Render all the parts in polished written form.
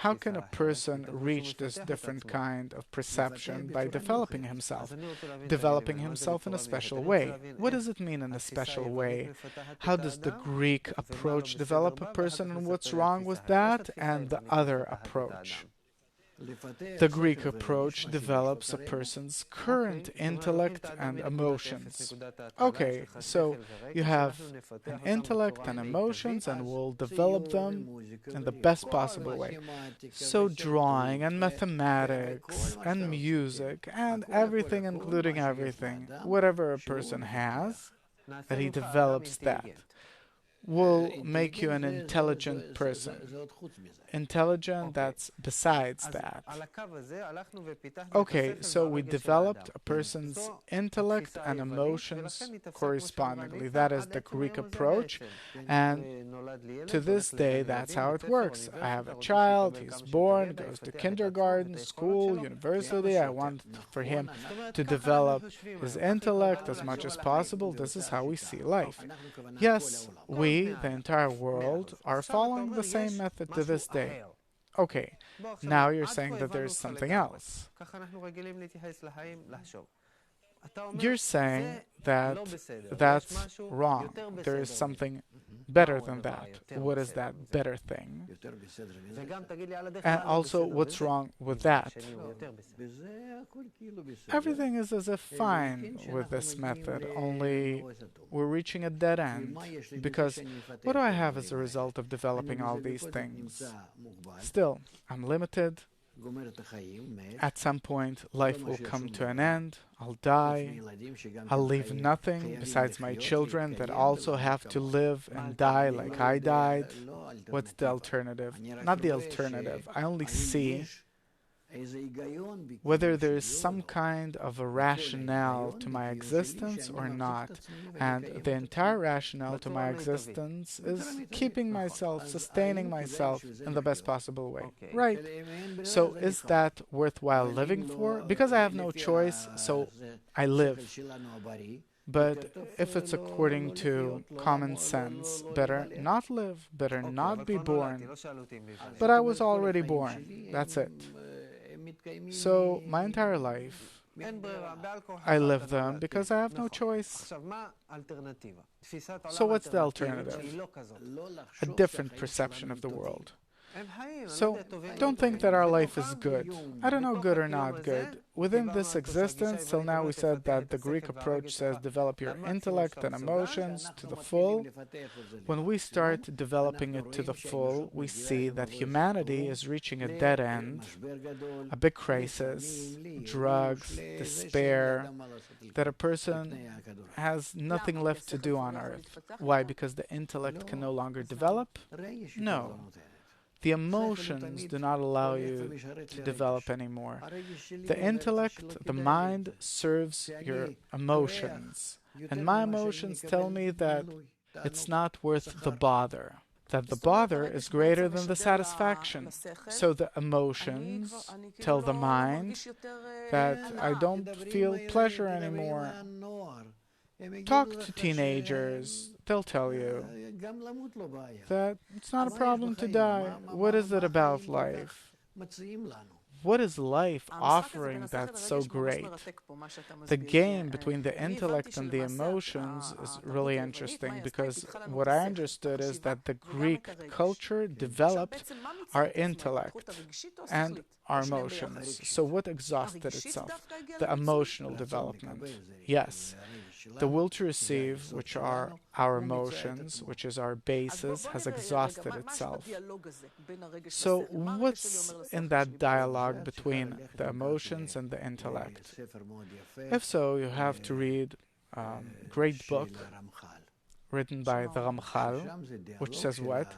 how can a person reach this different kind of perception by developing himself? Developing himself in a special way. What does it mean in a special way? How does the Greek approach develop a person, and what's wrong with that and the other approach? The Greek approach develops a person's current intellect and emotions. Okay, so you have an intellect and emotions, and we'll develop them in the best possible way. So drawing and mathematics and music and everything, including everything, whatever a person has, that he develops that, will make you an intelligent person. Intelligent, that's besides that. Okay, so we developed a person's intellect and emotions correspondingly. That is the Greek approach, and to this day, that's how it works. I have a child, he's born, goes to kindergarten, school, university. I want for him to develop his intellect as much as possible. This is how we see life. Yes, we, the entire world, are following the same method to this day. Okay, now you're saying that there's something else. You're saying that that's wrong. There is something better than that. What is that better thing? And also, what's wrong with that? Everything is as if fine with this method, only we're reaching a dead end. Because what do I have as a result of developing all these things? Still, I'm limited. At some point, life will come to an end. I'll die. I'll leave nothing besides my children that also have to live and die like I died. What's the alternative? Not the alternative. I only see whether there is some kind of a rationale to my existence or not. And the entire rationale to my existence is keeping myself, sustaining myself in the best possible way. Right. So is that worthwhile living for? Because I have no choice, so I live. But if it's according to common sense, better not live, better not be born. But I was already born. That's it. So my entire life, I live them because I have no choice. So what's the alternative? A different perception of the world. So don't think that our life is good. I don't know good or not good. Within this existence, till now we said that the Greek approach says develop your intellect and emotions to the full. When we start developing it to the full, we see that humanity is reaching a dead end, a big crisis, drugs, despair, that a person has nothing left to do on earth. Why? Because the intellect can no longer develop? No. The emotions do not allow you to develop anymore. The intellect, the mind, serves your emotions. And my emotions tell me that it's not worth the bother. That the bother is greater than the satisfaction. So the emotions tell the mind that I don't feel pleasure anymore. Talk to teenagers. They'll tell you that it's not a problem to die. What is it about life? What is life offering that's so great? The game between the intellect and the emotions is really interesting, because what I understood is that the Greek culture developed our intellect and our emotions. So what exhausted itself? The emotional development. Yes. The will to receive, which are our emotions, which is our basis, has exhausted itself. So what's in that dialogue between the emotions and the intellect? If so, you have to read a great book written by the Ramchal, which says what?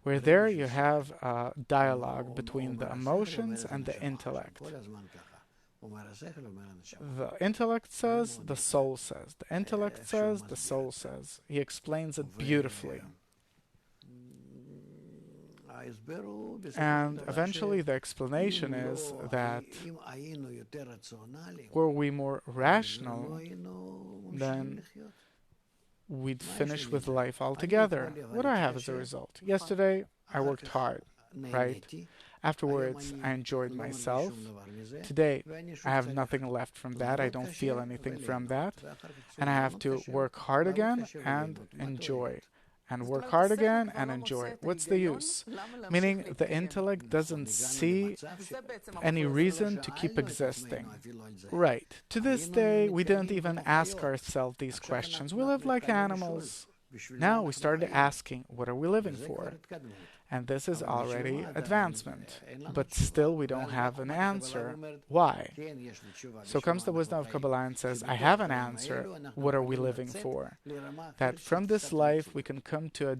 Where there you have a dialogue between the emotions and the intellect. The intellect says, the soul says. The intellect says, the soul says. He explains it beautifully. And eventually the explanation is that were we more rational, then we'd finish with life altogether. What do I have as a result? Yesterday, I worked hard, right? Afterwards, I enjoyed myself. Today, I have nothing left from that. I don't feel anything from that. And I have to work hard again and enjoy. And work hard again and enjoy. What's the use? Meaning the intellect doesn't see any reason to keep existing. Right. To this day, we didn't even ask ourselves these questions. We live like animals. Now we started asking, what are we living for? And this is already advancement. But still we don't have an answer. Why? So comes the wisdom of Kabbalah and says, I have an answer. What are we living for? That from this life we can come to a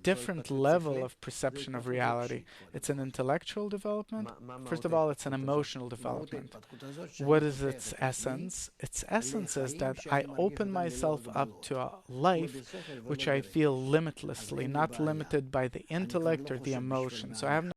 different level of perception of reality. It's an intellectual development. First of all, it's an emotional development. What is its essence? Its essence is that I open myself up to a life which I feel limitlessly, not limited by the intellect or the emotion. So I have